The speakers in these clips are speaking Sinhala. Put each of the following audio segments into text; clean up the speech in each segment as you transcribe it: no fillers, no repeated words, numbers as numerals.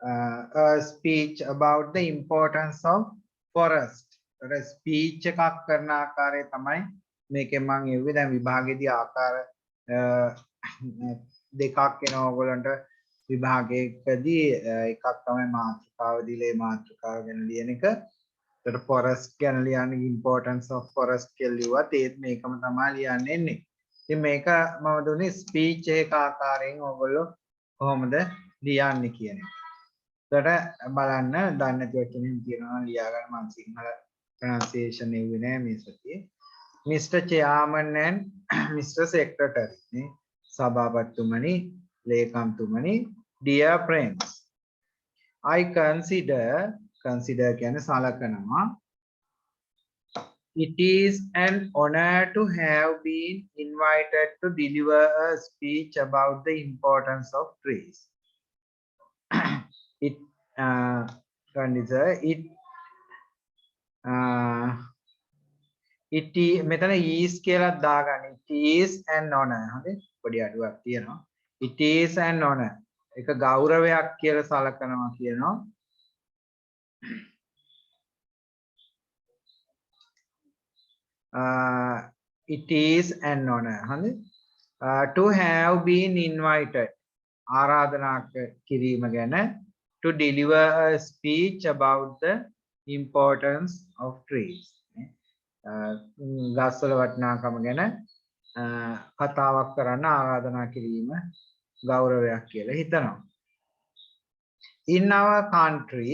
a speech about the importance of forest. ඒතර speech එකක් කරන ආකාරය තමයි මේකෙන් මම එව්වේ. දැන් විභාගයේදී ආකාර දෙකක් එනවා ඔයගොල්ලන්ට විභාගයකදී එකක් තමයි මාතෘකාව දීලා ඒ මාතෘකාව ගැන ලියන එක. ඒතර forest ගැන ලියන්නේ importance of forest කියලා ලියුවත් ඒත් මේකම තමයි ලියන්න එන්නේ. ඉතින් මේක මම දුන්නේ ස්පීච් එක ආකාරයෙන් ඔයගොල්ලෝ කොහොමද ලියන්නේ කියන එක. ඒකට බලන්න දන්නේ නැති වචනෙන් කියනවා ලියා ගන්න මම සිංහල pronunciation එව්වේ නෑ මේ සතියේ. Mr. Chairman and Mr. Secretary නේ සභාපතිතුමනි ලේකම්තුමනි dear friends I consider කියන්නේ සලකනවා it is an honor to have been invited to deliver a speech about the importance of trees. It මෙතන is කියලා දාගන්න. It is an honor. හරි පොඩි අඩුවක් තියෙනවා. It is an honor. ඒක ගෞරවයක් කියලා සලකනවා කියනවා. It is an honor. හරි to have been invited ආරාධනා කිරීම ගැන to deliver a speech about the importance of trees. ගස්වල වටිනාකම ගැන කතාවක් කරන්න ආරාධනා කිරීම ගෞරවයක් කියලා හිතනවා. In our country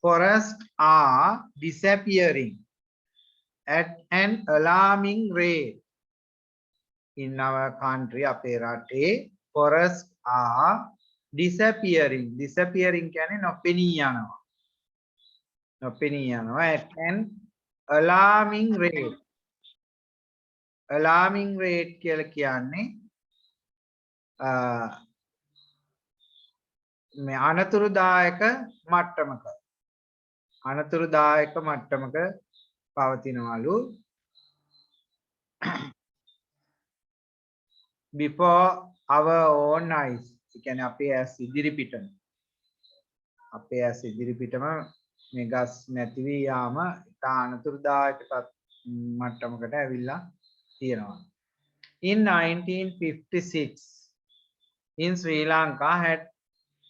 forests are disappearing at an alarming rate. In our country අපේ රටේ forests are disappearing. Disappearing කියන්නේ නොපෙනී යනවා. නොපෙනී යනවා at an alarming rate. Alarming rate කියලා කියන්නේ මේ අනතුරුදායක මට්ටමක. අනතුරුදායක මට්ටමක පවතිනවලු. Before our own eyes. ඒ කියන්නේ අපේ ඇස් ඉදිරිපිටම. අපේ ඇස් ඉදිරිපිටම මේ ගස් නැති වී යාම ඉතා අනතුරුදායක මට්ටමකට ඇවිල්ලා තියෙනවා. In 1956 in Sri Lanka had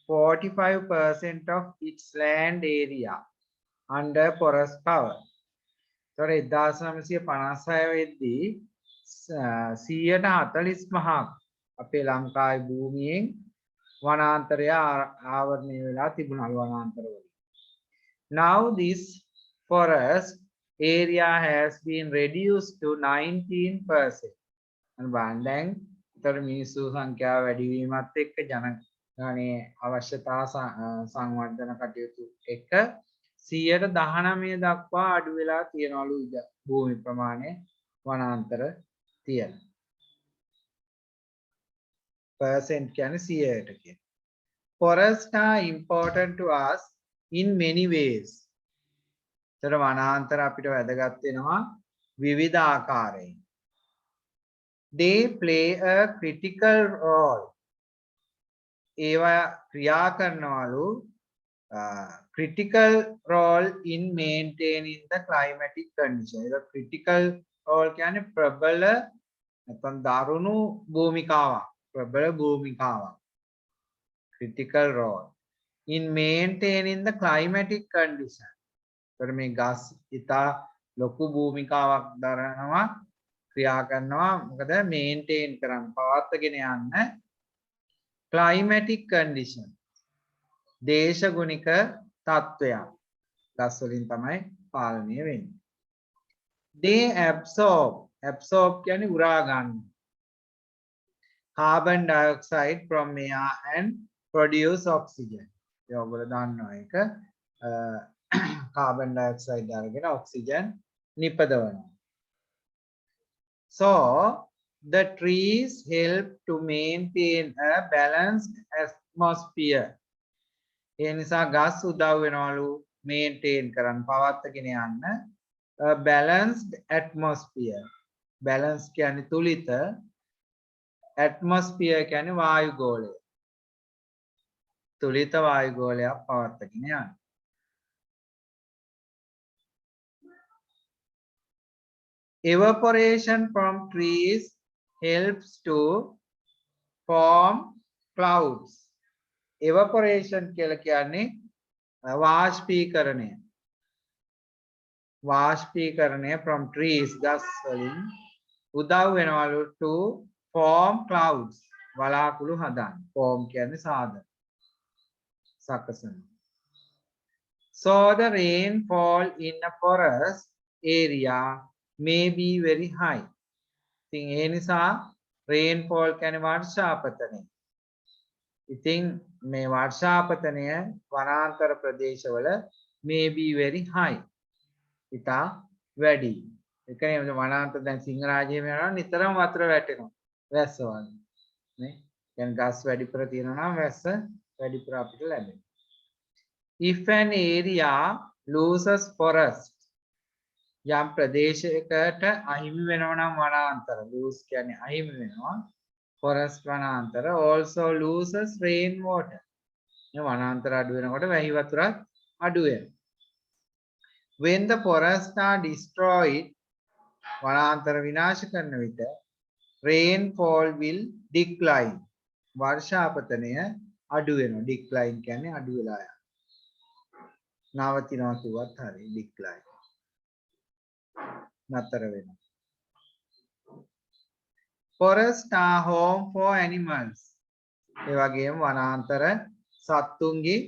45% of its land area under forest cover. So 1956 වෙද්දී 145ක් අපේ ලංකාවේ භූමියෙන් වනාන්තරය ආවරණය වෙලා තිබුණලු වනාන්තරවල. Now this forest area has been reduced to 19%. and දැන් උතර මිනිස්සු සංඛ්‍යාව වැඩි වීමත් එක්ක ජනගහනයේ අවශ්‍යතා සංවර්ධන කටයුතු එක්ක 19% දක්වා අඩු වෙලා තියෙනවලු භූමි ප්‍රමාණය වනාන්තර තියෙන. percent කියන්නේ 100ට කියන. Forests are important to us in many ways. ඒතර වනාන්තර අපිට වැදගත් වෙනවා විවිධ ආකාරයෙන්. They play a critical role. ඒවා ක්‍රියා කරනවලු critical role in maintaining the climatic condition. ඒක critical role කියන්නේ ප්‍රබල නැත්නම් දරුණු භූමිකාවක්. ප්‍රබල භූමිකාවක්. critical role in maintaining the climatic condition. ඒතර මේ ගස් ඉතා ලොකු භූමිකාවක් දරනවා ක්‍රියා කරනවා මොකද මේන්ටේන් කරන්න පවත්වාගෙන යන්න climatic condition දේශගුණික තත්ත්වයක් ගස් වලින් තමයි පාලනය වෙන්නේ. They absorb කියන්නේ උරා ගන්න carbon dioxide from air and produce oxygen. ඒ ඔයගොල්ලෝ දන්නවා ඒක carbon dioxide අරගෙන oxygen නිපදවනවා. So the trees help to maintain a balanced atmosphere. ඒ නිසා ගස් උදව් වෙනවලු maintain කරන්න පවත්වාගෙන යන්න a balanced atmosphere. balance කියන්නේ තුලිත atmosphere කියන්නේ වායු ගෝලය. තුලිත වායු ගෝලයක් පවත්වාගෙන යන්නේ. Evaporation from trees helps to form clouds. Evaporation කියලා කියන්නේ වාෂ්පීකරණය. වාෂ්පීකරණය from trees ගස් වලින් උදව් වෙනවලු to form clouds. වලාකුළු හදන්න. form කියන්නේ සාධන. සකසන. So the rainfall in a forest area may be very high. ඉතින් ඒ නිසා rainfall කියන්නේ වර්ෂාපතනය. ඉතින් මේ වර්ෂාපතනය වනාන්තර ප්‍රදේශවල may be very high. ඉතා වැඩි. ඒ කියන්නේ වනාන්තර දැන් සිංහරාජයේ යනවා නිතරම වතුර වැටෙනවා. වැස්ස වගේ. නේ? කියන්නේ ගස් වැඩිපුර තියෙනවා නම් වැස්ස වැඩිපුර අපිට ලැබෙනවා. If an area loses forest යම් ප්‍රදේශයකට අහිමි වෙනවා නම් වනාන්තර lose කියන්නේ අහිමි වෙනවා forest වනාන්තර also loses rain water මේ වනාන්තර අඩු වෙනකොට වැහි වතුරත් අඩු වෙනවා when the forests are destroyed වනාන්තර විනාශ කරන විට rainfall will decline වර්ෂාපතනය අඩු වෙනවා decline කියන්නේ අඩු වෙලා යනවා නවතිනවා කිව්වත් හරි decline නතර වෙනවා forest are home for animals ඒ වගේම වනාන්තර සත්තුන්ගේ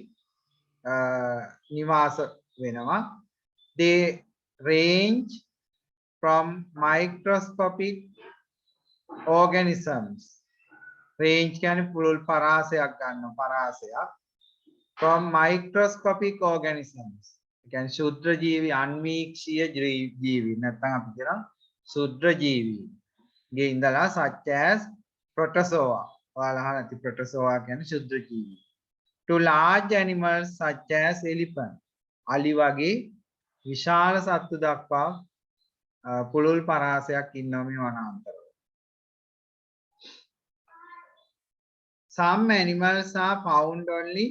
නිවාස වෙනවා they range from microscopic organisms range කියන්නේ පුළුල් පරාසයක් ගන්නවා පරාසයක් from microscopic organisms කියන්නේ ශුද්‍ර ජීවි අන්වීක්ෂීය ජීවි නැත්නම් අපි කියනවා ශුද්‍ර ජීවි ගේ ඉඳලා such as protozoa ඔයාලා අහලා නැති protozoa කියන්නේ ශුද්‍ර ජීවි to large animals such as elephant අලි වගේ විශාල සත්තු දක්වා පුළුල් පරාසයක් ඉන්නවා මේ වනාන්තරවල some animals are found only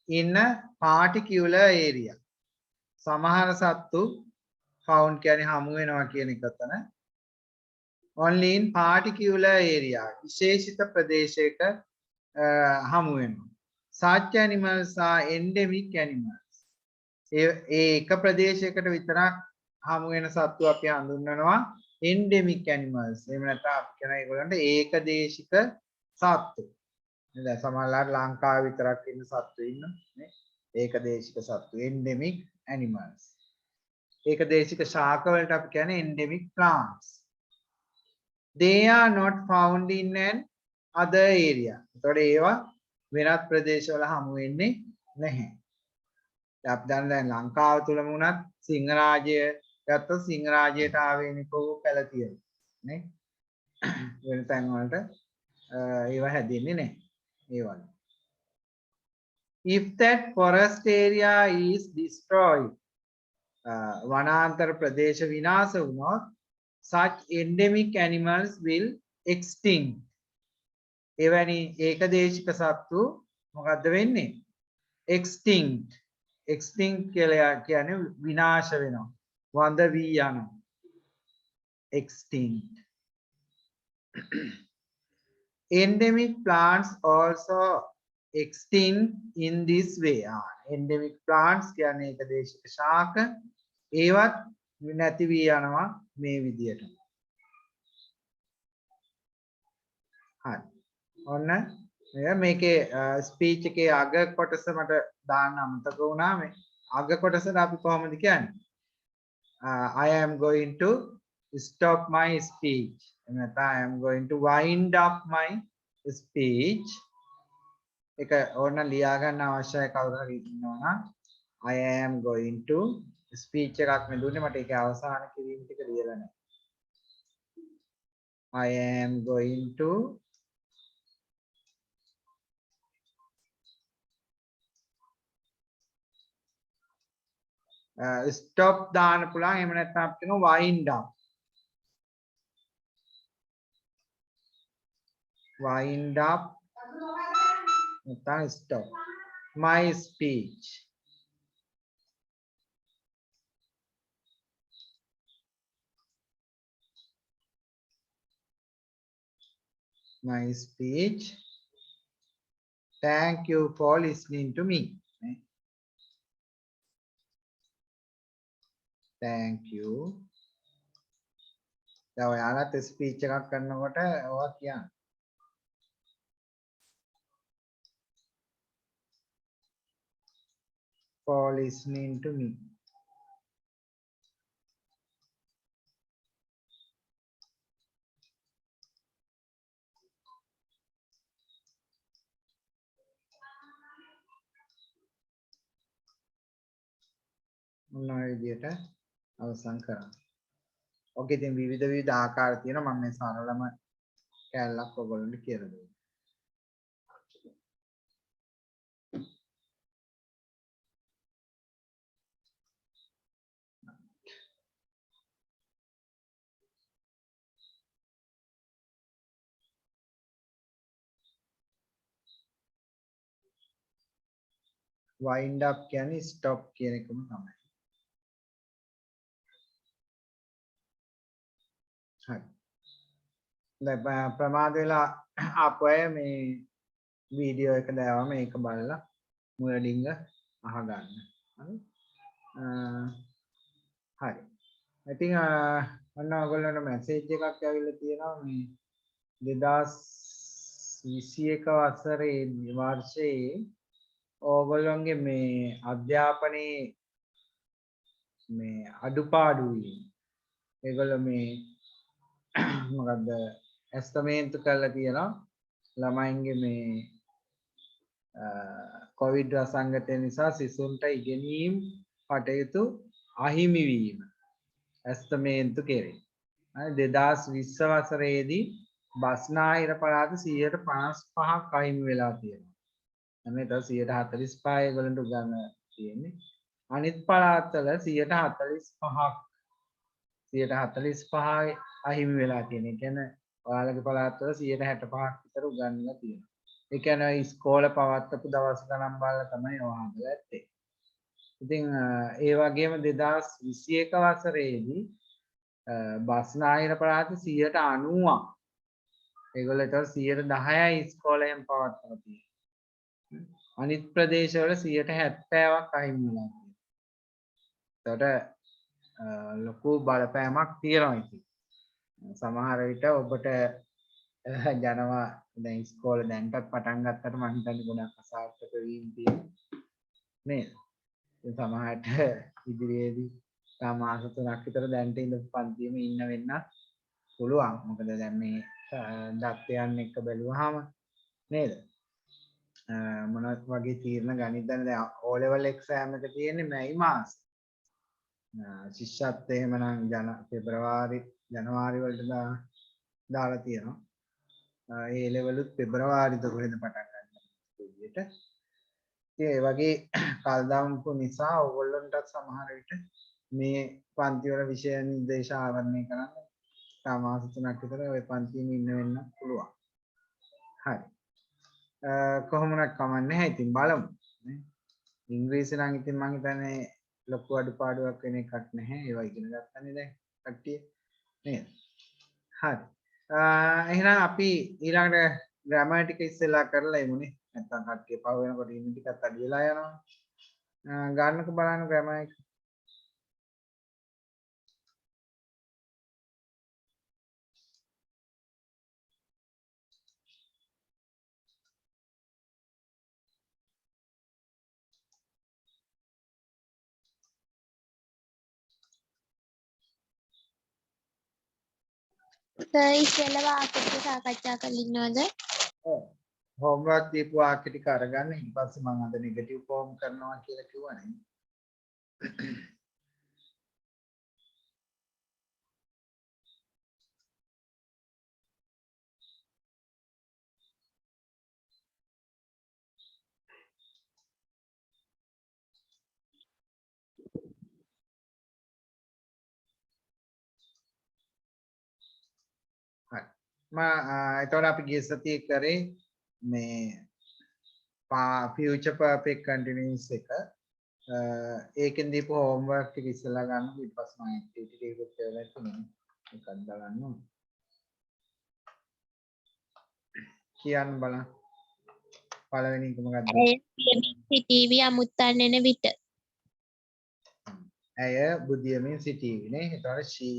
in a particular area සමහර සත්තු found කියන්නේ හමු වෙනවා කියන එක තන only in particular area විශේෂිත ප්‍රදේශයක හමු වෙනවා such animals are endemic animals ඒ එක ප්‍රදේශයකට විතරක් හමු වෙන සත්තු අපි හඳුන්වනවා endemic animals එහෙම නැත්නම් අපි කියන ඒගොල්ලන්ට ඒකදේශික සත්තු නේද සමහරවල් ලංකාවේ විතරක් ඉන්න සත්තු ඉන්නවා නේ ඒකදේශික සත්තු endemic animals ඒකදේශික ශාක වලට අපි කියන්නේ endemic plants they are not found in an other area ඒතකොට ඒවා වෙනත් ප්‍රදේශවල හමු වෙන්නේ නැහැ අපි දැන් ලංකාව තුලම වුණත් සිංහරාජය ගත්තොත් සිංහරාජයට ආවේනිකව පැලතියි නේ වෙන තැන් වලට ඒවා හැදෙන්නේ නැහැ ඒ වගේ if that forest area is destroyed වනාන්තර ප්‍රදේශ විනාශ වුණොත් such endemic animals will extinct එවැනි ඒකදේශික සත්තු මොකද්ද වෙන්නේ extinct කියලා කියන්නේ විනාශ වෙනවා වඳ වී යනවා extinct endemic plants also extinct in this way endemic plants කියන්නේ ඒකදේශික ශාක ඒවත් නැති වී යනවා මේ විදියට හරි ඔන්න මේකේ ස්පීච් එකේ අග කොටස මට දාන්න අමතක වුණා මේ අග කොටසට අපි කොහොමද කියන්නේ I am going to stop my speech නැත්නම් I am going to wind up my speech එක ඕන ලියා ගන්න අවශ්‍යයි කවුරු හරි ඉන්නවා I am going to speech එකක් මේ දුන්නේ මට ඒකේ අවසාන කිරීම ටික ලියලා නැහැ I am going to stop දාන්න පුළුවන් එහෙම නැත්නම් අපි කියනවා wind up නැත්නම් stop my speech. My speech. Thank you for listening to me. Thank you. දැන් ඔයාලත් ස්පීච් එකක් කරනකොට ඔයා කියන්න. For listening to me. මොන විදියට අවසන් කරන්න. ඕකේ ඉතින් විවිධ ආකාර තියෙනවා. මම මේ සරලම කැලලක් ඔයගොල්ලන්ට කියලා දෙන්න. wind up කියන්නේ stop කියන එකම තමයි. හරි. දැන් ප්‍රමාද වෙලා ආපු අය මේ වීඩියෝ එක දාවම මේක බලලා මුලඩින්ග අහගන්න. හරි. හරි. ඉතින් ඔන්න ඔයගොල්ලන්ට මැසේජ් එකක් ඇවිල්ලා තියෙනවා මේ 2021 වර්ෂයේ ඕගොල්ලොන්ගේ මේ අධ්‍යාපනයේ මේ අඩුපාඩු වීම. ඒගොල්ලෝ මේ මොකද්ද ඇස්තමේන්තු කරලා තියෙනවා ළමයින්ගේ මේ කොවිඩ් වසංගතය නිසා සිසුන්ට ඉගෙනීම් කටයුතු අහිමි වීම ඇස්තමේන්තු කෙරේ. 2020 වසරේදී බස්නාහිර පළාත 55% අහිමි වෙලා තියෙනවා. එමේ තව 145 ඒගොල්ලන්ට උගන්වන්න තියෙන්නේ. අනිත් පළාත්වල 145 අහිමි වෙලා තියෙන. ඒ කියන්නේ ඔයාලගේ පළාත්වල 65% විතර උගන්වලා තියෙනවා. ඒ කියන්නේ ඉස්කෝල පවත්වපු දවස් ගණන් බලලා තමයි ඔයා හදලා ඇත්තේ. ඉතින් ඒ වගේම 2021 වසරේදී බස්නාහිර පළාත 90%ක් ඒගොල්ලෝ 10%යි ඉස්කෝලයෙන් පවත්වලා තියෙනවා. අනිත් ප්‍රදේශවල 70%ක් අහිමි වෙලා තියෙනවා. ඒකට ලොකු බලපෑමක් තියෙනවා ඉතින්. සමහර විට ඔබට යනවා දැන් ඉස්කෝලේ දැන්ටත් පටන් ගත්තට මම හිතන්නේ ගොඩක් අසාර්ථක වීම තියෙනවා නේද? ඒ සමහරට ඉදිරියේදී තා මාස 3ක් විතර දැන්ට ඉඳන් පන්තියෙම ඉන්න වෙන්න පුළුවන්. මොකද දැන් මේ දත්තයන් එක්ක බැලුවාම නේද? මොනවත් වගේ තීරණ ගනිද්ද දැන් O level exam එක තියෙන්නේ මැයි මාසේ. ශිෂ්‍යත්වය එහෙමනම් ජනවාරි වලට දාලා තියෙනවා. ඒ ලෙවලුත් පෙබරවාරිද කොහෙද පටන් ගන්න විදියට. ඒ වගේ කල්දාම්පු නිසා ඕගොල්ලන්ටත් සමහර විට මේ පන්ති වල විෂය නිර්දේශ ආවරණය කරන්න තා මාස 3ක් විතර ওই පන්තියෙම ඉන්න වෙන්න පුළුවන්. හරි. කොහොමවත් කමන්නේ නැහැ. ඉතින් බලමු. නේ. ඉංග්‍රීසි නම් ඉතින් මම හිතන්නේ ලොකු අඩුපාඩුවක් වෙන එකක් නැහැ. ඒවා ඉගෙන ගන්නනේ දැන් කට්ටිය. නේද? හරි. එහෙනම් අපි ඊළඟට ග්‍රැමර් ටික ඉස්සෙල්ලා කරලා එමුනේ. නැත්තම් කට්ටිය පහ වෙනකොට ඉන්න ටිකත් අඩු වෙලා යනවා. ගන්නක බලන්න ග්‍රැමර් එක. ඉස්සෙල්ලා වාක්‍ය ටික සාකච්ඡා කරලා ඉන්නවද? ඔව්. හෝම්වර්ක් දීපු වාක්‍ය ටික අරගන්න. ඊට පස්සේ මම අද නෙගටිව් ෆෝම් කරනවා කියලා කිව්වනේ. හරි. එතකොට අපි ගිය සතියේ කරේ මේ future perfect continuous එක ඒකෙන් දීපු homework ටික ඉස්සලා ගන්න ඊට පස්සේ මම activity ටිකකුත් කරලා තියෙනවා ඒකත් බලන්න ඕනේ කියන්න බලන්න පළවෙනි එක මොකක්ද ඇය සිටීවි අමුත්තන් එන විට ඇය බුදියමින් සිටීවි නේ එතකොට she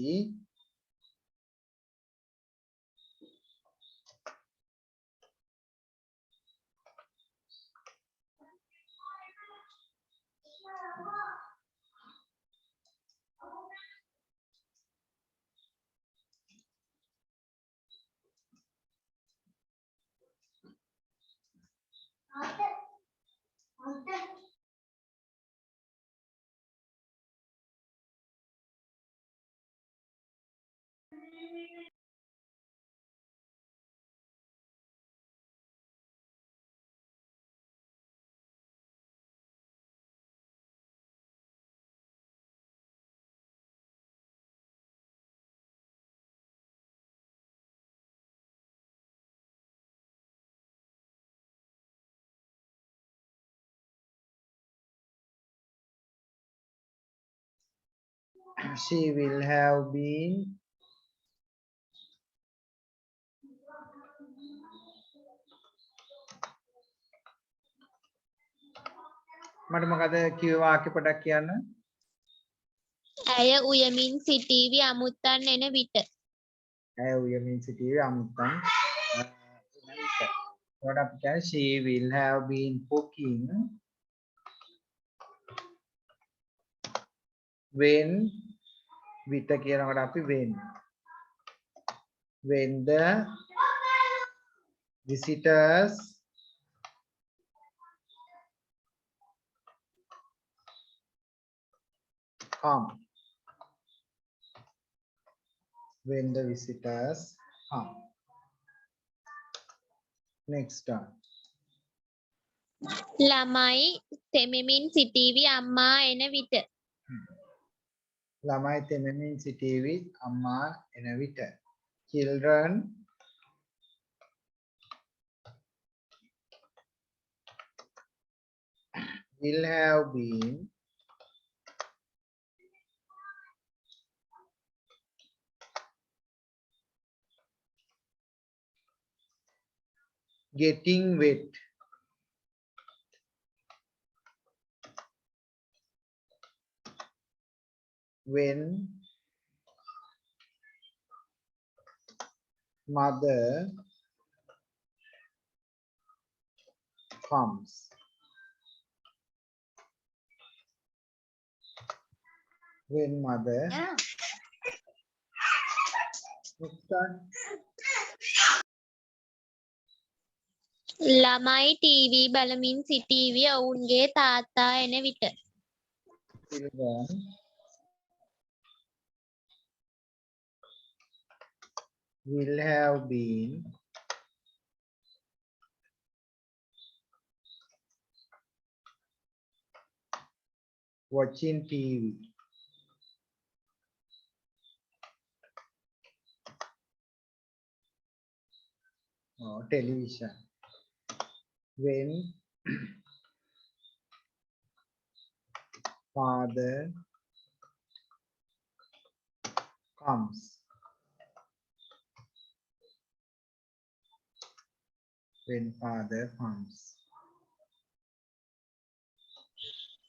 she will have been මට මොකද කිව්ව වාක්‍ය පොඩක් කියන්න ඇය උයමින් සිටීවි අමුත්තන් එන විට ඇය උයමින් සිටීවි අමුත්තන් එන විට එතකොට අපි කියන්නේ she will have been cooking when විත කියනකොට අපි when the visitors come when the visitors come next one ළමයි තෙමෙමින් සිටීවි අම්මා එන විට ළමයි තෙමෙමින් සිටීවි අම්මා එන විට children will have been getting wet when mother comes when mother ළමයි ටීවී බලමින් සිටීවි ඔවුන්ගේ තාත්තා එන විට children will have been watching TV or television when father comes when father comes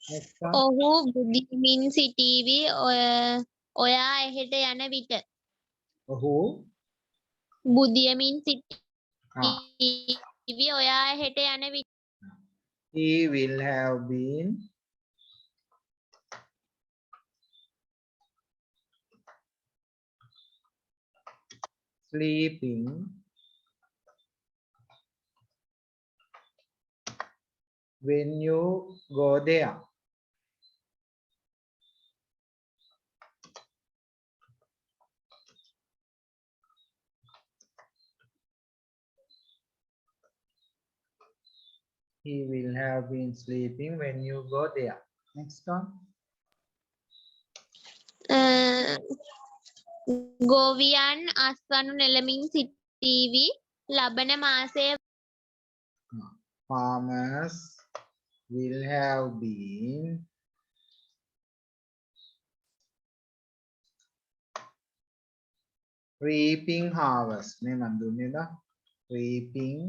next one ඔහු බුදිමින් සිටීවි ඔයා එහෙට යන විට who බුදියමින් ah, සිටීවි ඔයා එහෙට යන විට he will have been sleeping when you go there he will have been sleeping when you go there next one ගෝවියන් අස්වනු නෙළමින් සිටීවි ලබන මාසය farmers will have been reaping harvest නේ මන් දුන්නේ ද reaping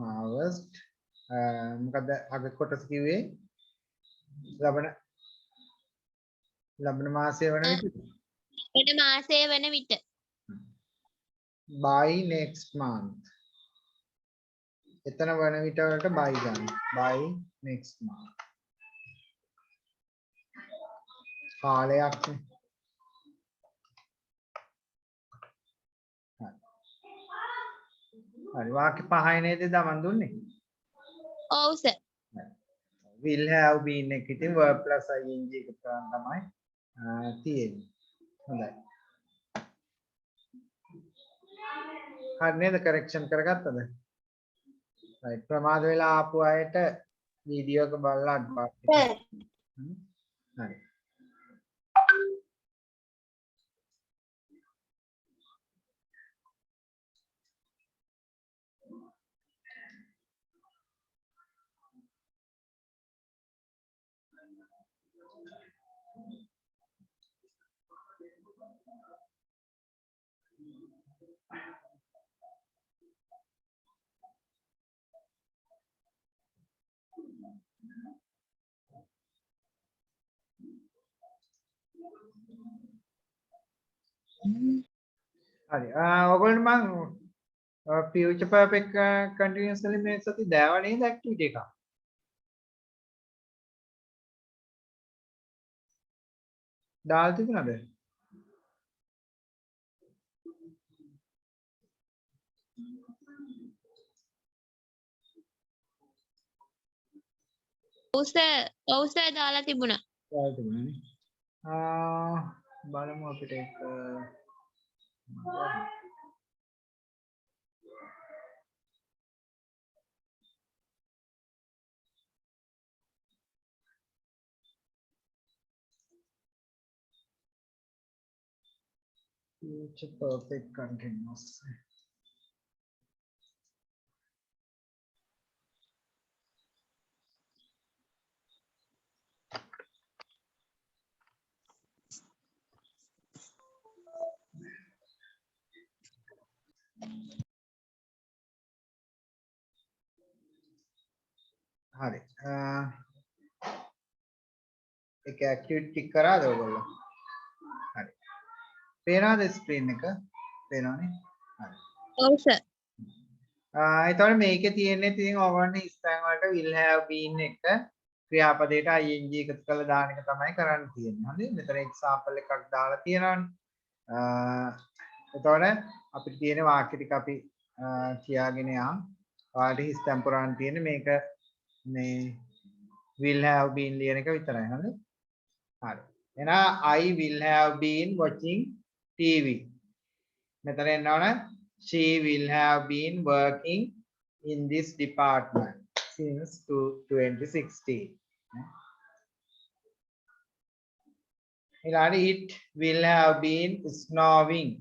harvest මොකද අග කොටස කිව්වේ ලබන මාසය වන විට වෙන මාසය වන විට by next month එතන වන විට වලට by ගන්න by next month කාලයක් නේ හරි වාක්‍ය පහයි නේද දමන් දුන්නේ ඔව් සර් will have been එක ඉතින් verb plus ing එක තමයි තියෙන්නේ හොඳයි හරි නේද correction කරගත්තද right ප්‍රමාද වෙලා ආපු අයට වීඩියෝ එක බලලා අඩුවක් හරි හරි ඔයගොල්ලෝ මම future perfect continuously මේ සති දාව නේද activity එක දාලා තිබුණාද ඔව් සර් දාලා තිබුණා දාලා තිබුණානේ බලමු අපිට ඒක future perfect continuous හරි ඒක ඇක්ටිවිටි ටික කරාද ඔයගොල්ලෝ හරි පේනවද ස්ක්‍රීන් එක පේනවනේ හරි ඔව් සර් එතකොට මේකේ තියෙන්නේ ඉතින් ඕගොල්ලන්ගේ ස්පෑන් වලට will have been එක ක්‍රියාපදයට ing එකතු කරලා දාන එක තමයි කරන්න තියෙන්නේ හරිද මෙතන එක්සැම්පල් එකක් දාලා තියෙනවානේ එතකොට අපිට තියෙන වාක්‍ය ටික අපි කියාගෙන යමු ඔයාලට හිස්තැන් පුරාන් තියෙන මේක මේ will have been ලියන එක විතරයි හරිද හරි එහෙනම් I will have been watching TV මෙතන එනවනේ she will have been working in this department since 2016 ඊළඟට it will have been snowing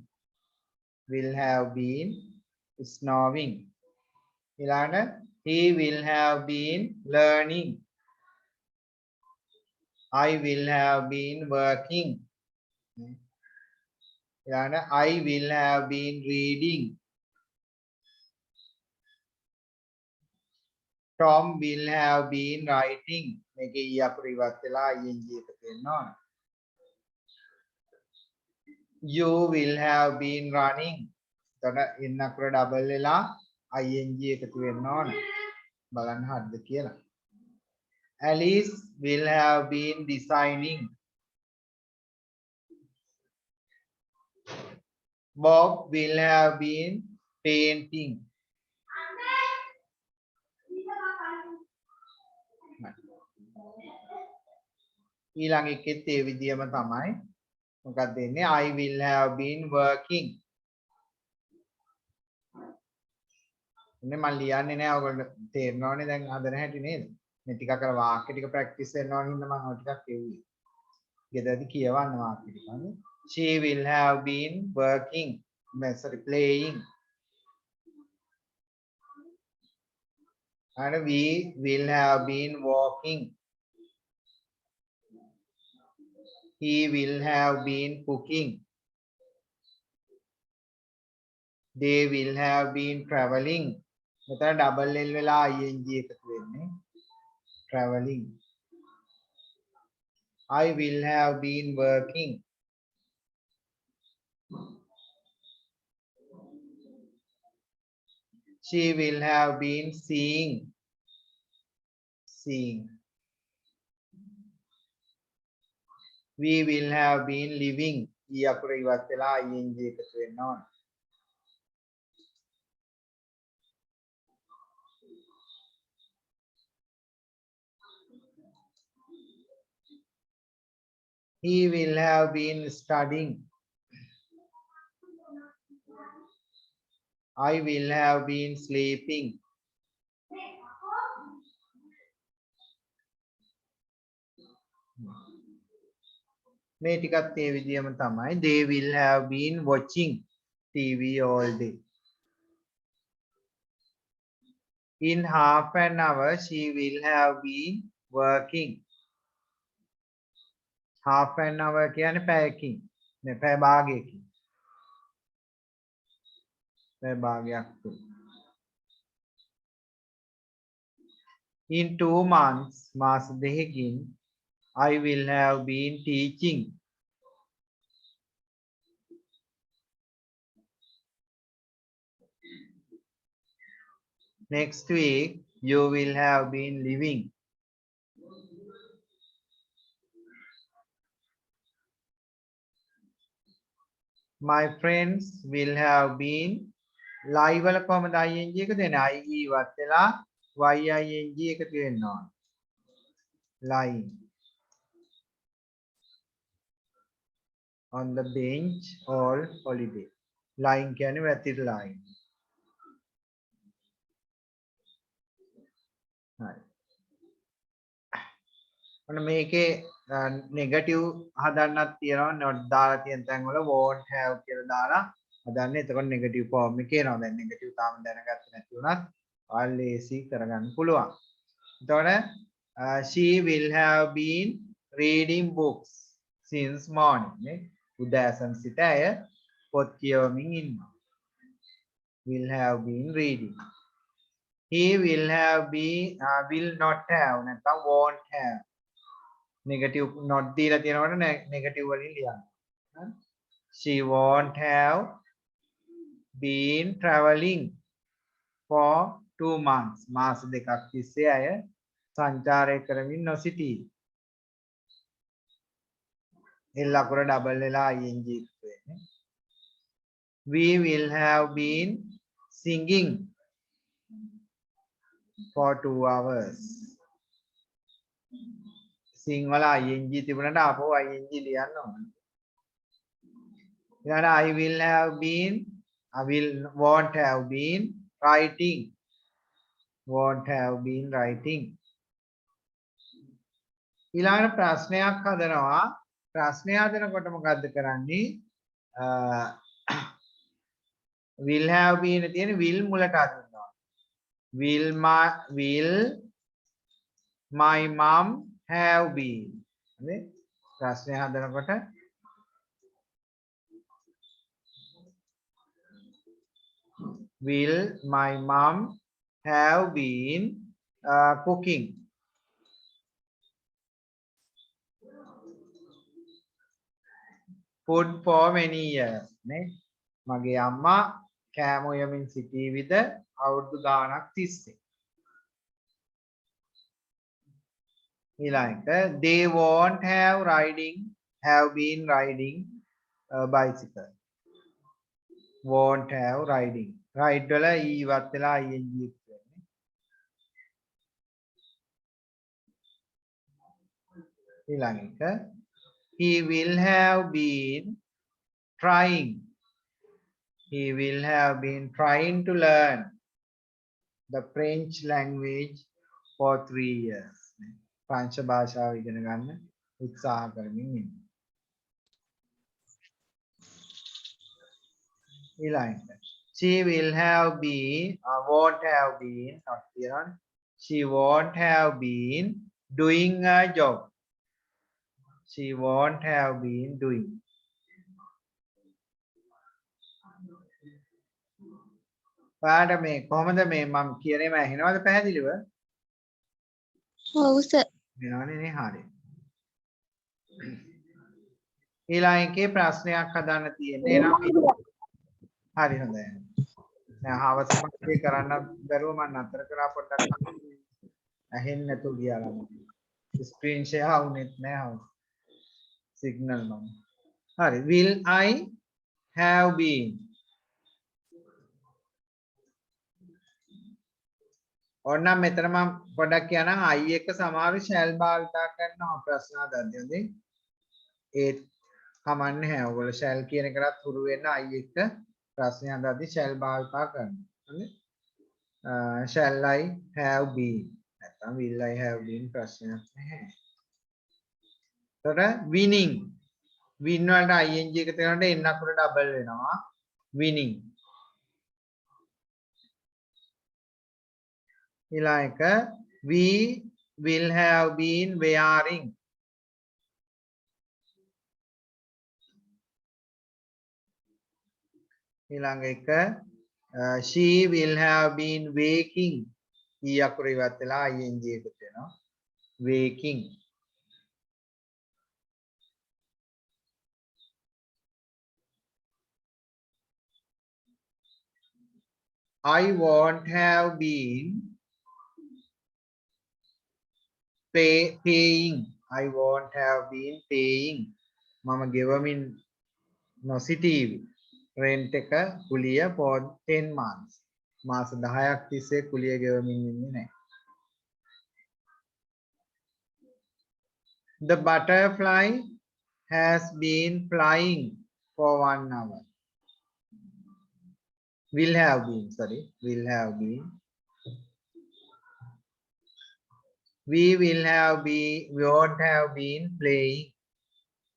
ඊළඟට he will have been learning I will have been working ඊළඟට I will have been reading Tom will have been writing මේකේ ඊ අකුර ඉවත් වෙලා ing එක තියෙනවා you will have been running එතන in අකුර ඩබල් වෙලා ing එකතු වෙන්න ඕන බලන්න හරිද කියලා Alice will have been designing Bob will have been painting ඊළඟ එකෙත් ඒ විදියම තමයි මොකක්ද දෙන්නේ I will have been working ඉන්නේ මම ලියන්නේ නැහැ ඔයගොල්ලෝ තේරෙනවනේ දැන් හදන හැටි නේද මේ ටික අර වාක්‍ය ටික ප්‍රැක්ටිස් වෙන්න ඕන හින්දා මම ඔය ටිකක් කියුවේ ගෙදරදී කියවන්න වාක්‍ය ටික හරි She will have been working. Sorry, playing. And we will have been walking. He will have been cooking. They will have been traveling. මෙතන double L වෙලා ing එකතු වෙන්නේ. Traveling. I will have been working. She will have been seeing. Seeing. We will have been living. ඊ අකුර ඉවත් වෙලා ing එකතු වෙන්න ඕන. He will have been studying. I will have been sleeping. මේ ටිකත් ඒ විදිහම තමයි. They will have been watching TV all day. In half an hour, she will have been working. Half an hour කියන්නේ පැයකින්. නේ පැය භාගයකින්. පැය භාගයක් තුන. In 2 months, මාස දෙකකින් I will have been teaching. Next week, you will have been living. My friends will have been live වල කොහමද ing එක දෙන්නේ? I ඉවත් වෙලා ing එකතු වෙන්න ඕන. Lying on the bench or holiday. Lying කියන්නේ වැතිරලායි. හරි. ඔන්න මේකේ නෙගටිව් හදන්නත් තියෙනවා. not දාලා තියෙන තැන් වල won't have කියලා දාලා හදන්න. එතකොට නෙගටිව් ෆෝම් එකේ එනවා. දැන් නෙගටිව් තාම දැනගත්තේ නැති වුණත් ඔයාලා ලේසි කරගන්න පුළුවන්. එතකොට she will have been reading books since morning. නේ? උදෑසන සිට ඇය පොත් කියවමින් ඉන්නවා. Will have been reading. He will have been will not have නැත්නම් won't have. Negative not දීලා තියෙනකොට negative වලින් ලියන්න. She won't have been traveling for 2 months. මාස දෙකක් තිස්සේ අය සංචාරය කරමින් නොසිටී. එල් අකුර double වෙලා ing එකතු වෙන්නේ. We will have been singing for 2 hours. sing වල ing තිබුණාට ආපහු ing ලියන්න ඕනේ. ඊළඟ I will have been won't have been writing. Won't have been writing. ඊළඟ ප්‍රශ්නයක් හදනවා. ප්‍රශ්නය හදනකොට මොකද්ද කරන්නේ? will have been තියෙන will මුලට අදිනවා. will my mom have been. හරි? ප්‍රශ්නය හදනකොට will my mom have been cooking? Food for many years. නේ? මගේ අම්මා කෑම උයමින් සිටීවිද අවුරුදු ගාණක් තිස්සේ. ඊළඟට they won't have been riding a bicycle. Won't have riding. Ride වල ඉවත් වෙලා ing වෙන්නේ. ඊළඟට he will have been trying. He will have been trying to learn the French language for 3 years. ප්‍රංශ භාෂාව ඉගෙන ගන්න උත්සාහ කරමින් ඉන්නවා. ඊළඟට she will have been won't have been not here she won't have been doing a job she won't have been doing පාඩ මේ කොහොමද මේ මම කියන්නේ මම ඇහෙනවද පැහැදිලිව ඔව් සර් වෙනවනේ නේ හරිය ඊළඟ එකේ ප්‍රශ්නයක් හදන්න තියෙන්නේ නම් හරි හොඳයි දැන් හවස මතේ කරන්න බැරුව මම නතර කරා පොඩ්ඩක් ඇහෙන්නේ නැතුව ගියා ළම ස්ක්‍රීන් ෂෙයා වුනේත් නැහැ සිග්නල් මම හරි will I have been ඕනනම් මෙතන මම පොඩ්ඩක් කියනනම් I එක සමාරු shall භාවිතා කරනවා ප්‍රශ්න හදද්දී හොඳේ ඒත් කමන්නේ නැහැ ඔයගොල්ලෝ shall කියන එකටත් හුරු වෙන්න I එක ප්‍රශ්න හදද්දී shall භාවිතා කරනවා හරි shall I have been නැත්නම් will I have been ප්‍රශ්නයක් නැහැ එතකොට winning win වලට ing එක තියෙනකොට n අකුර ඩබල් වෙනවා winning ඊළඟ එක we will have been wearing ඊළඟ එක she will have been waking e අකුර ඉවත් වෙලා ing එකතු වෙනවා waking I won't have been paying I won't have been paying මම ගෙවමින් නොසිටීවි rent එක කුලිය for 10 months මාස 10ක් තිස්සේ කුලිය ගෙවමින් ඉන්නේ නැහැ The butterfly has been flying for 1 hour will have been sorry will have been we will have been we won't have been playing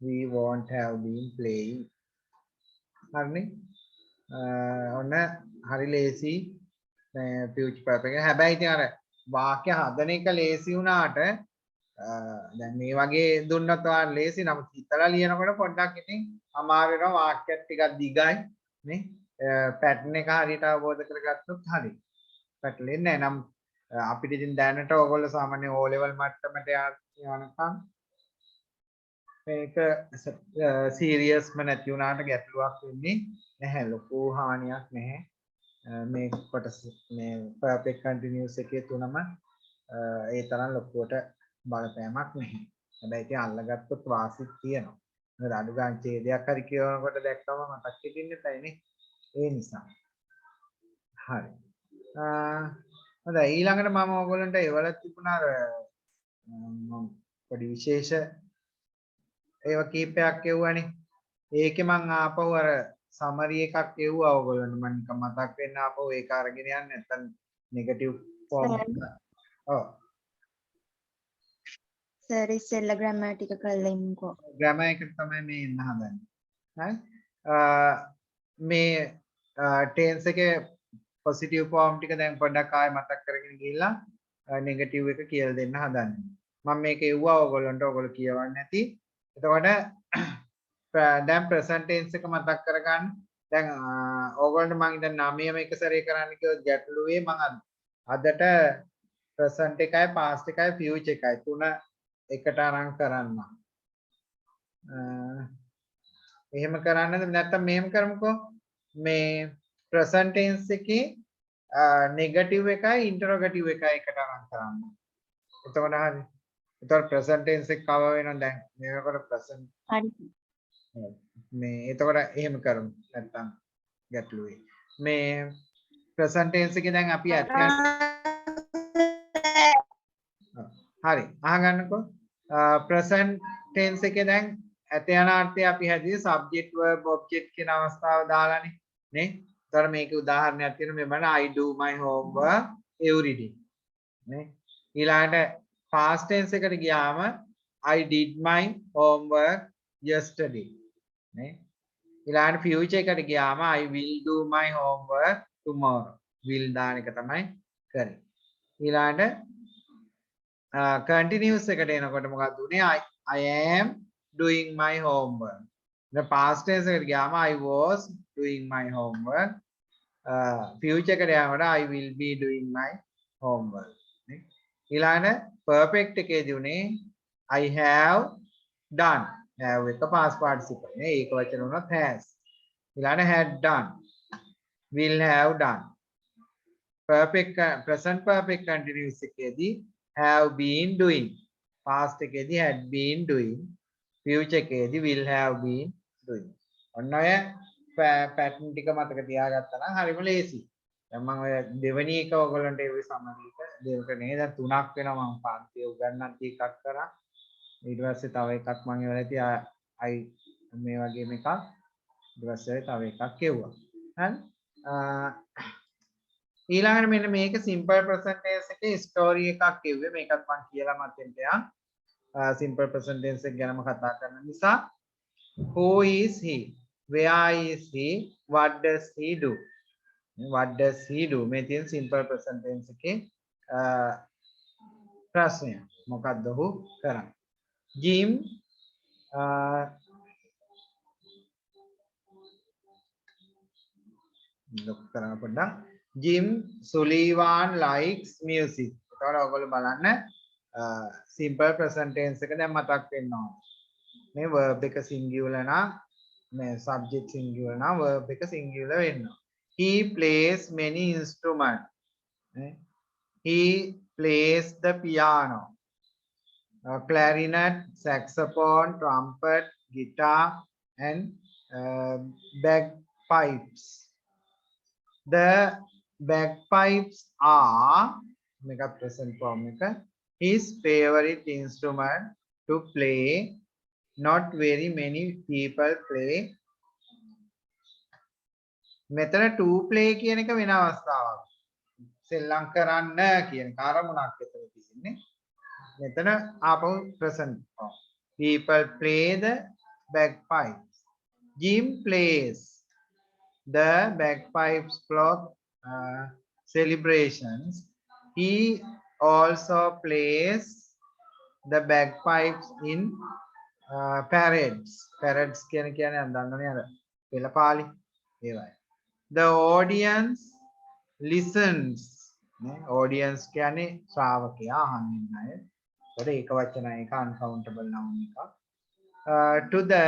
we won't have been playing හරිනේ ඔන්න හරි ලේසි ෆියුචර් පර්ෆෙක්ට් එක හැබැයි ඉතින් අර වාක්‍ය හදන එක ලේසි වුණාට දැන් මේ වගේ දුන්නත් ඔයාලා ලේසි නමුත් හිතලා ලියනකොට පොඩ්ඩක් ඉතින් අමාරු වෙනවා වාක්‍යත් ටිකක් දිගයි නේ පැටර්න් එක හරියට අවබෝධ කරගත්තොත් හරි පැටලෙන්නේ නැහැ නම් අපිට ඉතින් දැනට ඔයගොල්ලෝ සාමාන්‍ය O level මට්ටමට යනකම් මේක සීරියස්ම නැති වුණාට ගැටලුවක් වෙන්නේ නැහැ ලොකු හානියක් නැහැ මේ කොටස මේ perfect continuous එකේ තුනම ඒ තරම් ලොකුවට බලපෑමක් නැහැ හැබැයි ඉතින් අල්ලගත්තොත් වාසිත් තියෙනවා මොකද අඩු ගන්න ඡේදයක් හරි කියනකොට දැක්කම මතක් හිටින්නේ නැතයිනේ ඒ නිසා හරි හොඳයි ඊළඟට මම ඔයගොල්ලන්ට එවල තිබුණා පොඩි විශේෂ ඒව කීපයක් එව්වනේ ඒකේ මං ආපහු අර සමරි එකක් එව්වා ඔයගොල්ලන්ට මම නිකන් මතක් වෙන්න ආපහු ඒක අරගෙන යන්න නැත්නම් නෙගටිව් ෆෝම් ඔව් සර් ඉස්සෙල්ලා ග්‍රැමර් ටික කරලා ඉන්නකෝ ග්‍රැමර් එක තමයි මේ ඉන්න හදන්නේ හරි මේ ටෙන්ස් එකේ පොසිටිව් ෆෝම් ටික දැන් පොඩ්ඩක් ආයෙ මතක් කරගෙන ගිහිල්ලා නෙගටිව් එක කියලා දෙන්න හදන්නේ මම මේක එව්වා ඔයගොල්ලන්ට ඔයගොල්ලෝ කියවන්නේ නැති එතකොට දැන් ප්‍රසන්ට් ටෙන්ස් එක මතක් කරගන්න දැන් ඕගොල්ලන්ට මම ඉතින් 9ම එක සැරේ කරන්න කිව්වොත් ගැටලුවේ මම අදට ප්‍රසන්ට් එකයි පාස්ට් එකයි ෆියුචර් එකයි තුන එකට අරන් කරන්න එහෙම කරන්නද නැත්නම් මෙහෙම කරමුකෝ මේ ප්‍රසන්ට් ටෙන්ස් එකේ නෙගටිව් එකයි ඉන්ටරොගටිව් එකයි එකට අරන් කරන්න එතකොට හරි එතකොට ප්‍රසන්ට් ටෙන්ස් එක කව වෙනවද දැන් මේකට ප්‍රසන්ට් හරි මේ එතකොට එහෙම කරමු නැත්තම් ගැටලුවේ මේ ප්‍රසන්ට් ටෙන්ස් එකේ දැන් අපි හරි අහගන්නකෝ ප්‍රසන්ට් ටෙන්ස් එකේ දැන් ඇත යන අර්ථය අපි හැදුවේ සබ්ජෙක්ට් verb object කියන අවස්ථාව දාලානේ නේ එතකොට මේකේ උදාහරණයක් තියෙනවා මේ බලන්න I do my homework every day නේ ඊළඟට past tense එකට ගියාම I did my homework yesterday නේ ඊළඟට future එකට ගියාම I will do my homework tomorrow. will දාන එක තමයි කරේ. ඊළඟට continuous එකට එනකොට මොකක්ද උනේ? I am doing my homework. the past tense එකට ගියාම I was doing my homework. future එකට යනකොට I will be doing my homework. ඊළඟට perfect එකේදී උනේ I have done. have එක past participle නේ. ඒක වචන උනත් has. ඊළඟට had done. will have done. perfect present perfect continuous එකේදී have been doing. past එකේදී had been doing. future එකේදී will have been doing. ඔන්න ඔය pattern ටික මතක තියාගත්තා නම් හරිම ලේසි. දැන් මම ඔය දෙවෙනි එක ඔයගොල්ලන්ට ඒ සමහරවිට දෙවක නේද තුනක් වෙනවා මම පාන්තිය උගන්වන්න ටිකක් කරා. ඊට පස්සේ තව එකක් මම ඉවරයි I මේ වගේම එකක් ඊට පස්සේ තව එකක් කෙවුවා. හරි? ඊළඟට මෙන්න මේක simple present tense එකේ story එකක් කිව්වේ මේකත් මම කියලා මතෙන්ට යන් simple present tense එක ගැනම කතා කරන නිසා who is he, where is he, what does he do, මේ තියෙන simple present tense එකේ ප්‍රශ්නය මොකක්ද ඔහු කරන්නේ. Jim look කරන්න පොඩ්ඩක්. Jim Sullivan likes music. එතකොට ඔයගොල්ලෝ බලන්න simple present tense එක දැන් මතක් වෙන්න ඕන. මේ verb එක singular නම් මේ subject singular නම් verb එක singular වෙන්න ඕන. He plays many instruments. He plays the piano, clarinet, saxophone, trumpet, guitar and bagpipes. The bagpipes are mega present form his favorite instrument to play. Not very many people play. මෙතන to play කියන එක වෙන අවස්ථාවක්. සෙල්ලම් කරන්න කියන කාරණාවක් එතන තියෙන්නේ. මෙතන ආපහු present form. People play the bagpipes. Jim plays the bagpipes for celebrations. He also plays the bagpipes in parades. Parades කියන්නේ අඳන්නේ අර පෙළපාලි ඒවයි. The audience listens. audience කියන්නේ ශ්‍රාවකයා අහන්නේ අය. ඒකට ඒක වචනයි එක uncountable noun එක. To the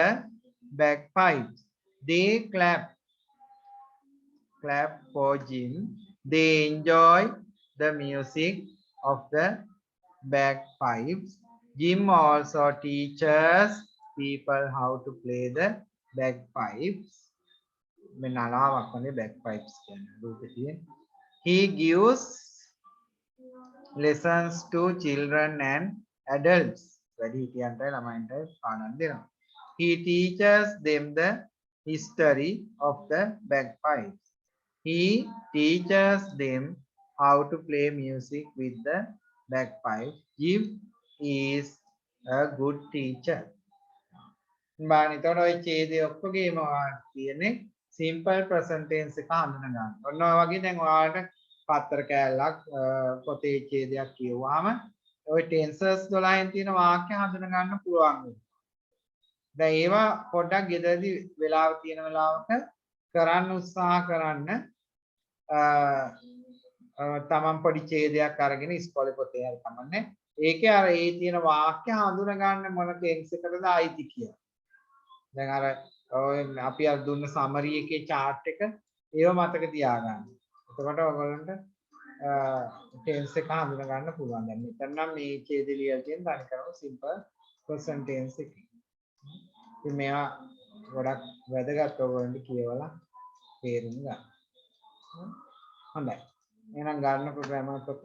bagpipes. They clap for Jim. They enjoy the music of the bagpipes. Jim also teaches people how to play the bagpipes. bagpipes. He gives lessons to children and adults. He teaches them the history of the bagpipes. He teaches them how to play music with the bagpipe. Jim is a good teacher. ඔය ඡේදයේ ඔක්කොගේම තියෙන්නේ simple present tense එක හඳුන ගන්න. ඔන්න ඔය වගේ දැන් ඔයාලට පත්‍ර කෑල්ලක් පොතේ ඡේදයක් කියවුවාම ඔය tenses 12න් තියෙන වාක්‍ය හඳුන ගන්න පුළුවන් වෙනවා. දැන් ඒවා පොඩ්ඩක් ගෙදරදී වෙලාව තියෙන වෙලාවක කරන්න උත්සාහ කරන්න. තමන් පොඩි ඡේදයක් අරගෙන ඉස්කෝලේ පොතේ හරි කමන්නේ. ඒකේ අර ඒ තියෙන වාක්‍ය හඳුන ගන්න මොන tense එකටද ආйти කියලා. දැන් අර ඔය අපි අර දුන්න summary එකේ chart එක ඒව මතක තියාගන්න. එතකොට ඔයගොල්ලන්ට tense එක හඳුන ගන්න පුළුවන්. දැන් මෙතන නම් මේ ඡේදෙ ලියලා තියෙන තනි කරම simple present tense එක. ඉතින් මේවා ගොඩක් වැදගත් ඔයගොල්ලන්ට කියවලා තේරුම් ගන්න. හොඳයි. එහෙනම් ගන්නකො grammar පොත.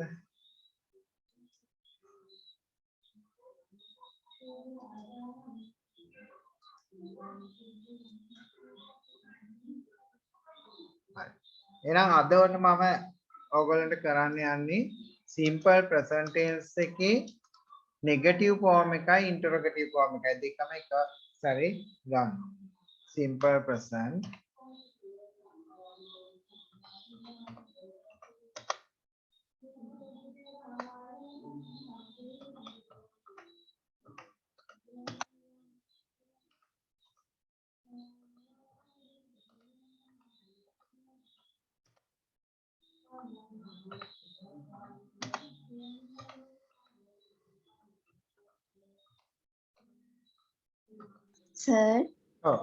එහෙනම් අද ඔන්න මම ඔයගොල්ලන්ට කරන්න යන්නේ simple present tense එකේ negative form එකයි interrogative form එකයි දෙකම එක සැරේ ගන්න. simple present. සර් ඔව්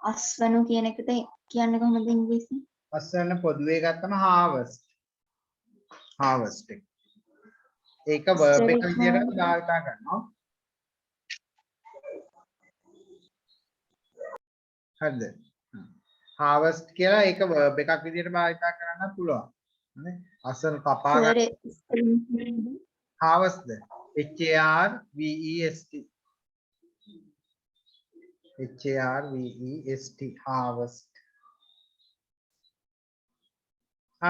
අස්වනු කියන එකට කියන්නේ කොහොමද ඉංග්‍රීසියෙන්? අස්සන්න පොදුවේ ගත්තම harvest එක. ඒක verb එක විදිහට භාවිතා කරනවා. හරිද? harvest කියලා ඒක verb එකක් විදිහට භාවිතා කරන්න පුළුවන්. නේ? අස්සන කපා සර් ගන්න harvest ද HARVEST harvest.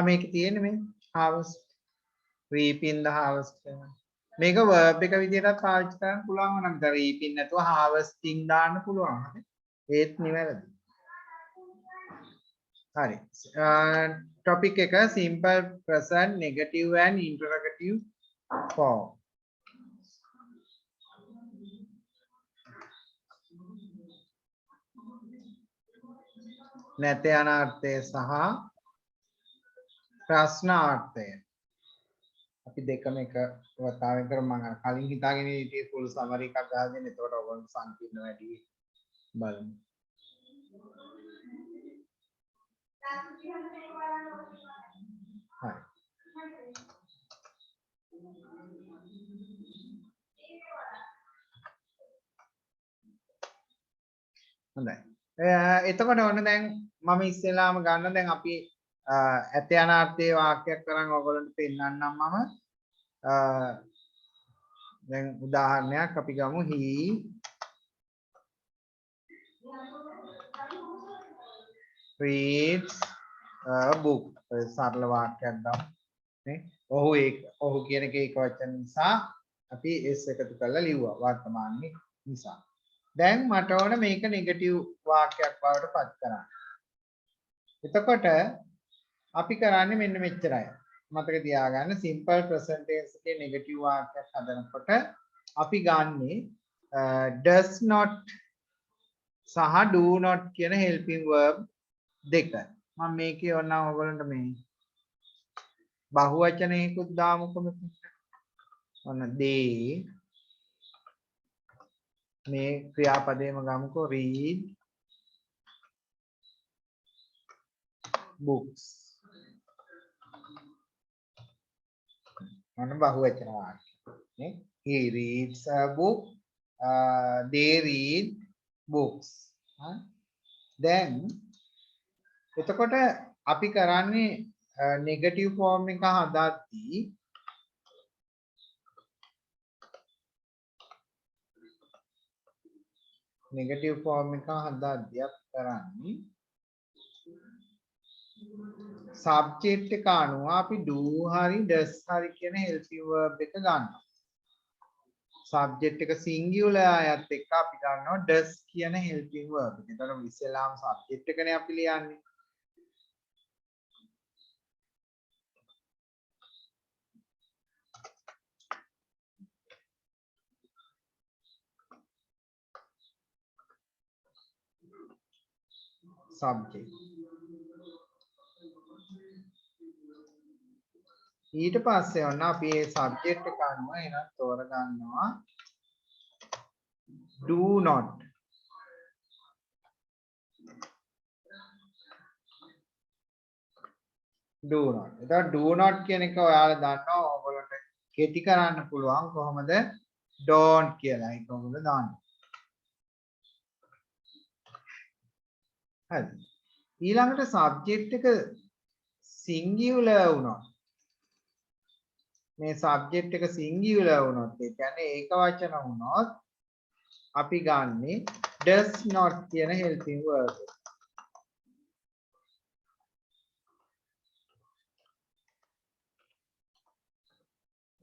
මේක තියෙන්නේ මේ harvest reaping the harvest කියලා. මේක verb එක විදිහටත් පාවිච්චි කරන්න පුළුවන් නම් reaping නැතුව harvesting දාන්න පුළුවන්. ඒත් නිවැරදි. හරි. topic එක simple present negative and interrogative form. නැත යන අර්ථය සහ ප්‍රශ්නාර්ථය. අපි දෙකම එක වතාවෙන් කරමු. මම කලින් හිතාගෙන හිටියේ full summary එකක් ගහලා දෙන්න. එතකොට ඔයගොල්ලෝ සංකීර්ණ වැඩි බලමු. හරි. හොඳයි. එතකොට ඔන්න දැන් මම ඉස්සෙල්ලාම ගන්න දැන් අපි ඇත යන අර්ථයේ වාක්‍යයක් කරන් ඔයගොල්ලන්ට පෙන්නන්නම් මම. දැන් උදාහරණයක් අපි ගමු he reads a book. සරල වාක්‍යයක් ගමු නේ. ඔහු කියන එක ඒක වචන නිසා අපි s එකතු කරලා ලිව්වා වර්තමානයේ නිසා. දැන් මට ඕන මේක නෙගටිව් වාක්‍යයක් බවට පත් කරන්න. එතකොට අපි කරන්නේ මෙන්න මෙච්චරයි. මතක තියාගන්න simple present tense එකේ නෙගටිව් වාක්‍යයක් හදනකොට අපි ගන්නෙ does not සහ do not කියන helping verb දෙක. මම මේකේ ඕනනම් ඔයගොල්ලන්ට මේ බහුවචනයකුත් දාමුකෝ මෙතන. ඔන්න they මේ ක්‍රියාපදේම ගමුකෝ read books. ඔන්න බහුවචන වාක්‍ය නේ. he reads a book, they read books. දැන් එතකොට අපි කරන්නේ නෙගටිව් ෆෝම් එක හදද්දී නෙගටිව් ෆෝම් එක හදද්දී අපි කරන්නේ සබ්ජෙක්ට් එක අනුව අපි do හරි does හරි කියන helping verb එක ගන්නවා. සබ්ජෙක්ට් එක සිංගියුලර් ආයත් එක්ක අපි ගන්නවා does කියන helping verb එක. එතකොට ඉස්සෙල්ලාම සබ්ජෙක්ට් එකනේ අපි ලියන්නේ. subject. ඊට පස්සේ ඔන්න අපි මේ subject එක අනුව එනත් තෝර ගන්නවා do not. do not. එතකොට do not කියන එක ඔයාලා දන්නවා ඔයගොල්ලන්ට කෙටි කරන්න පුළුවන් කොහොමද don't කියලා. ඒක ඔයගොල්ලෝ දාන්න. හරි. ඊළඟට subject එක singular වුණා. මේ subject එක singular වුණොත් ඒ කියන්නේ ඒක වචන වුණොත් අපි ගන්නෙ does not කියන helping verb.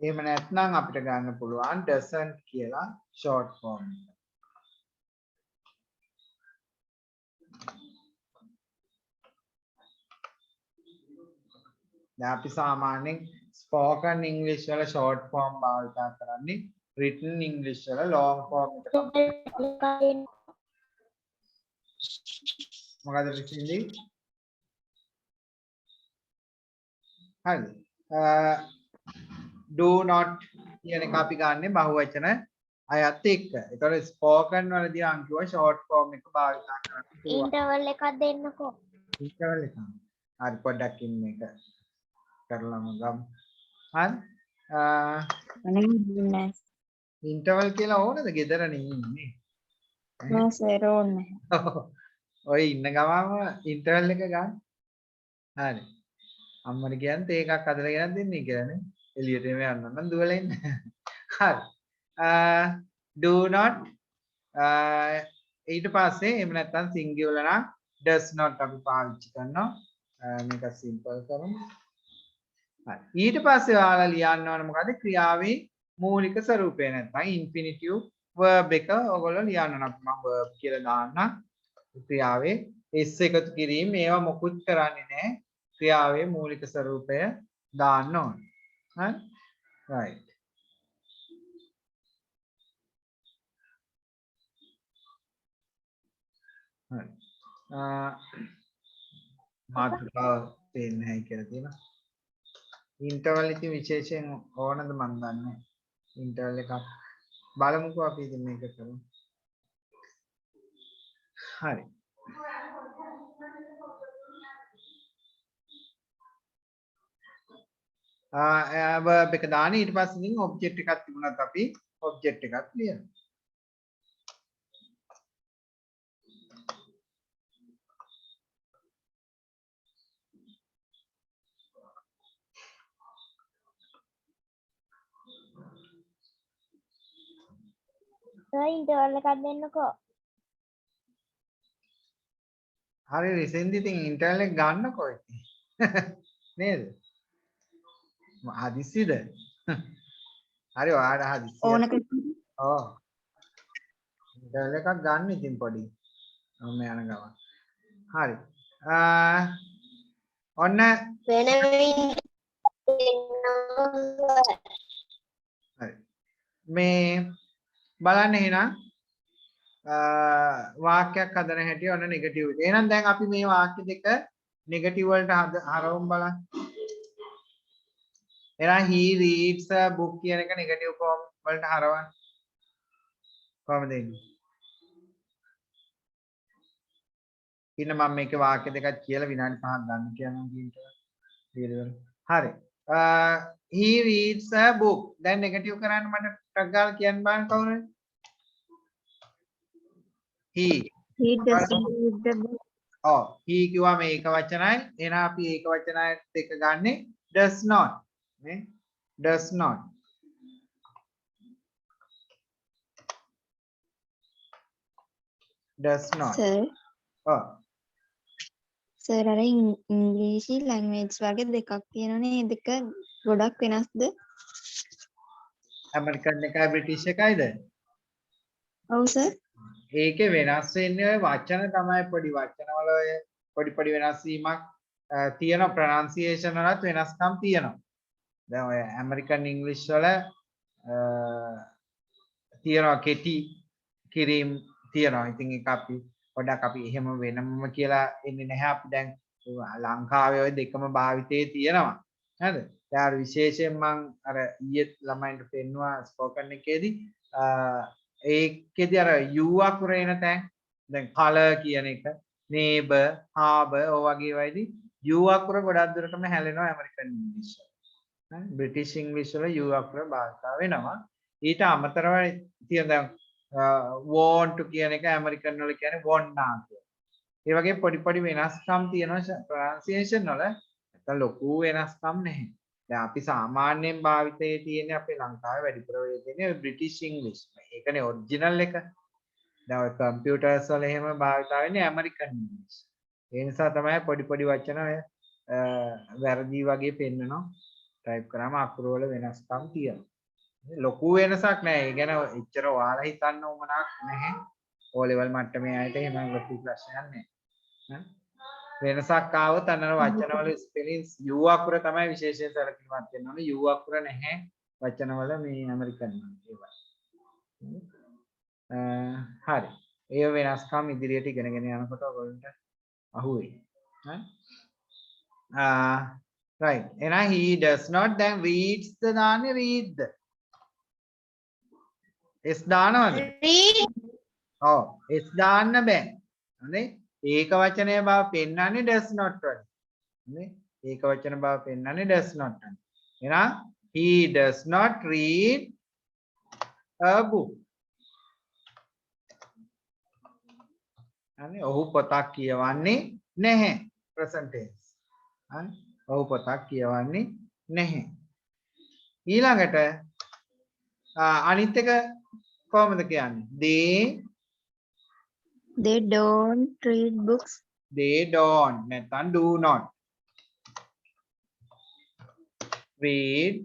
එහෙම නැත්නම් අපිට ගන්න පුළුවන් doesn't කියලා short form එක. දැන් අපි සාමාන්‍යයෙන් spoken English වල short form භාවිත කරන්නේ written English වල long form එක තමයි. මොකද රිසින්දි? හරිද? do not කියන එක අපි ගන්නෙ බහුවචන අයත් එක්ක. ඒතකොට spoken වලදී අන් කිව්වා short form එක භාවිත කරන්න පුළුවන්. ඉන්ටර්වල් එකක් දෙන්නකෝ. interval එක. හරි පොඩ්ඩක් ඉන්න එක කරලාම ගමු. හරි. interval කියලා ඕනද? ගෙදරනේ ඉන්නේ. නෑ සර් ඕනේ. ඔය ඉන්න ගමම interval එක ගන්න. හරි. අම්මට කියන්නේ තේ එකක් අදලා ගෙනත් දෙන්නේ කියලානේ. එළියට එමෙ යන්න නම් දුවලා ඉන්න. හරි. do not ඊට පස්සේ එහෙම නැත්නම් singular නම් does not අපි පාවිච්චි කරනවා. මේක simple කරමු. හරි. ඊට පස්සේ ඔයාලා ලියන්න ඕන මොකද? ක්‍රියාවේ මූලික ස්වරූපය නැත්නම් infinitive verb එක ඔයගොල්ලෝ ලියන්න ඕන. මම verb කියලා දාන්නම්. ක්‍රියාවේ s එකතු කිරීම ඒවා මොකුත් කරන්නේ නැහැ. ක්‍රියාවේ මූලික ස්වරූපය දාන්න ඕන. හරි? right. හරි. මාතෘකාව තේන්නේ නැහැ කියලා තියෙනවා. ඉන්ටර්වල් ඉතින් විශේෂයෙන් ඕනද මන් දන්නේ. ඉන්ටර්වල් එකක් බලමුකෝ අපි ඉතින් මේක කරමු. හරි. verb එක දාන්න ඊට පස්සේ ඉතින් ඔබ්ජෙක්ට් එකක් තිබුණත් අපි ඔබ්ජෙක්ට් එකක් ලියනවා. ඉන්ටර්වල් එකක් දෙන්නකෝ. හරි රිසෙන්දි ඉතින් ඉන්ටර්වල් එක ගන්නකෝ ඉතින්. නේද? හදිස්සියද? හරි ඔයාලා හදිස්සිය. ඕන ඔව්. ඉන්ටර්වල් එකක් ගන්න ඉතින් පොඩි. මම යන ගමන්. හරි. ඔන්න හරි. මේ බලන්න එහෙනම් වාක්‍යයක් හදන හැටි ඔන්න නෙගටිව් එක. එහෙනම් දැන් අපි මේ වාක්‍ය දෙක නෙගටිව් වලට හරවමු බලන්න. එහෙනම් he reads a book කියන එක නෙගටිව් ෆෝම් වලට හරවන්න. කොහමද එන්නේ? ඉන්න මම මේකේ වාක්‍ය දෙකක් කියලා විනාඩි 5ක් ගන්න කියනවා කියන්න. හරි. he reads a book. දැන් නෙගටිව් කරන්න මට ටක් ගාලා කියන්න බලන්න කවුරුද? he doesn't read the book. ඔව් he කිව්වා මේක වචනයි. එහෙනම් අපි ඒක වචනයත් එක්ක ගන්නෙ does not. නේ? does not. does not. Sir ඔව් සර් අර ඉංග්‍රීසි ලැන්ග්වේජ් වගේ දෙකක් තියෙනවනේ. ඒ දෙක ගොඩක් වෙනස්ද? ඇමරිකන් එකයි බ්‍රිටිෂ් එකයිද? ඔව් සර්. ඒකේ වෙනස් වෙන්නේ ඔය වචන තමයි පොඩි වචන වල ඔය පොඩි වෙනස් වීමක් තියෙනවා. ප්‍රොනන්සියේෂන් වලත් වෙනස්කම් තියෙනවා. දැන් ඔය ඇමරිකන් ඉංග්‍රීසි වල තියෙනවා කෙටි කිරීම තියෙනවා. ඉතින් ඒක අපි පොඩ්ඩක් අපි එහෙම වෙනම කියලා එන්නේ නැහැ. අපි දැන් ලංකාවේ ওই දෙකම භාවිතයේ තියෙනවා. හරිද? දැන් විශේෂයෙන් මම අර ඊයේ ළමයින්ට පෙන්නුවා ස්පෝකන් එකේදී ඒකෙදී අර u අකුර එන තැන් දැන් color කියන එක neighbor harbor ඔය වගේ වයිදී u අකුර ගොඩක් දුරටම හැලෙනවා ඇමරිකන් ඉංග්‍රීසි වල. හරි බ්‍රිටිෂ් ඉංග්‍රීසි වල u අකුර භාවිත වෙනවා. ඊට අමතරව තියෙන දැන් want කියන එක ඇමරිකන් වල කියන්නේ wanna කියලා. ඒ වගේ පොඩි වෙනස්කම් තියෙනවා ප්‍රොනන්සියේෂන් වල. නැත්නම් ලොකු වෙනස්කම් නැහැ. දැන් අපි සාමාන්‍යයෙන් භාවිතයේ තියෙන අපේ ලංකාවේ වැඩිපුර වෙ තියෙන්නේ බ්‍රිටිෂ් ඉංග්‍රීසි. ඒකනේ ඔරිජිනල් එක. දැන් ඔය කම්පියුටර්ස් වල එහෙම භාවිත වෙන්නේ ඇමරිකන් ඉංග්‍රීසි. ඒ නිසා තමයි පොඩි වචන ඔය වැරදි වගේ පෙන්නනවා. ටයිප් කරාම අකුරු වල වෙනස්කම් තියෙනවා. ලොකු වෙනසක් නැහැ. ඒ ගැන එච්චර ඔයාලා හිතන්න උවමනාවක් නැහැ. ඕ ලෙවල් මට්ටමේ අයට එහෙම ලොකු ප්‍රශ්නයක් නැහැ. වෙනසක් ආවොත් අන්න වචනවල ස්පෙලිංස් U අකුර තමයි විශේෂයෙන් සැලකිලිමත් වෙන්න ඕනේ. U අකුර නැහැ වචනවල මේ ඇමරිකන් ඒවා. හරි. ඒ වෙනස්කම් ඉදිරියට ඉගෙනගෙන යනකොට ඔයගොල්ලන්ට අහුවෙයි. right. එහෙනම් he does not then reads the දාන්නේ read the. S දානවද? read ඔව්. S දාන්න බෑ. හරි. ඒක වචනය බව පෙන්වන්නේ does not වලින්. හරි. ඒක වචන බව පෙන්වන්නේ does not වලින්. එහෙනම් he does not read a book. හරි. ඔහු පොතක් කියවන්නේ නැහැ. present tense. හරි. ඔහු පොතක් කියවන්නේ නැහැ. ඊළඟට අනිත් එක කොහොමද කියන්නේ? They don't read books. They don't නැත්නම් do not read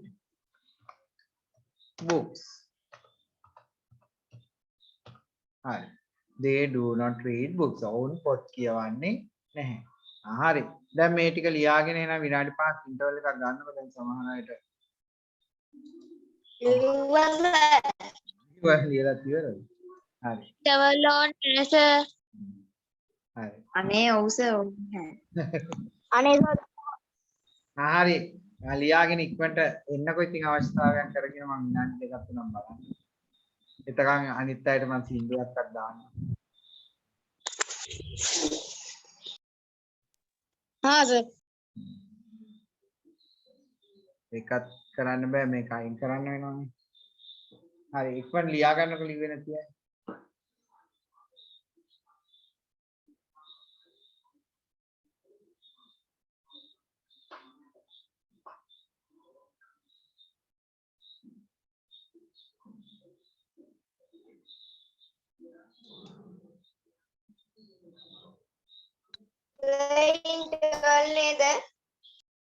books. හරි. They do not read books. ඔවුන් පොත් කියවන්නේ නැහැ. හරි. දැන් මේ ටික ලියාගෙන එන විනාඩි 5ක් ඉන්ටර්වල් එකක් ගන්නකො දැන් සමහර අයට ඉවර ලියලා ඉවරද? හරි. Develop as a හරි. අනේ ඔව් සර්. අනේ හරි. ලියාගෙන ඉක්මනට එන්නකො ඉතින් අවශ්‍යතාවයක් කරගෙන මම විනාඩි දෙකක් තුනක් බලන්න. එතකන් අනිත් අයට මම සින්දුවක්වත් දාන්න. हाँ सर ඒකත් කරන්න බෑ මේක අයින් කරන්න වෙනවනේ. හරි ඉක්මනට ලියා ගන්නකො ලිව්වේ නැති අය.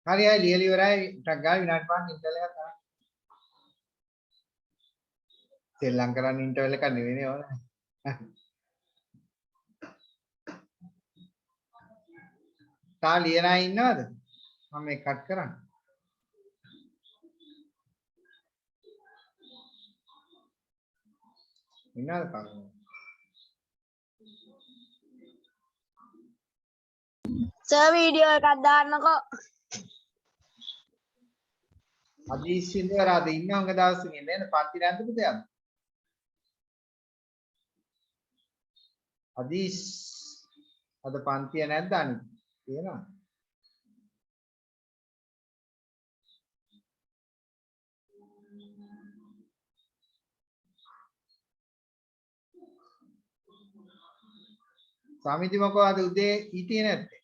හරි අය ලියලා ඉවරයි ටක් ගාලා විනාඩි 5ක් ඉන්ටර්වල් එකක් කරන්න. සෙල්ලම් කරන්න ඉන්ටර්වල් එකක් නෙවෙයිනේ ඕන. තා ලියන අය ඉන්නවද? මම මේක කට් කරන්න. ඉන්නවද කවුරු? सर वीडियो එකක් දාන්නකෝ අදීශින්දර අද ඉන්න උඟ දවසකින් නේද පන්ති නැන්ද පුතේ? අදීශ් අද පන්තිය නැද්ද අනිත් තියෙනවා? සමිති මොකෝ අද උදේ හිටියේ නැත්තේ?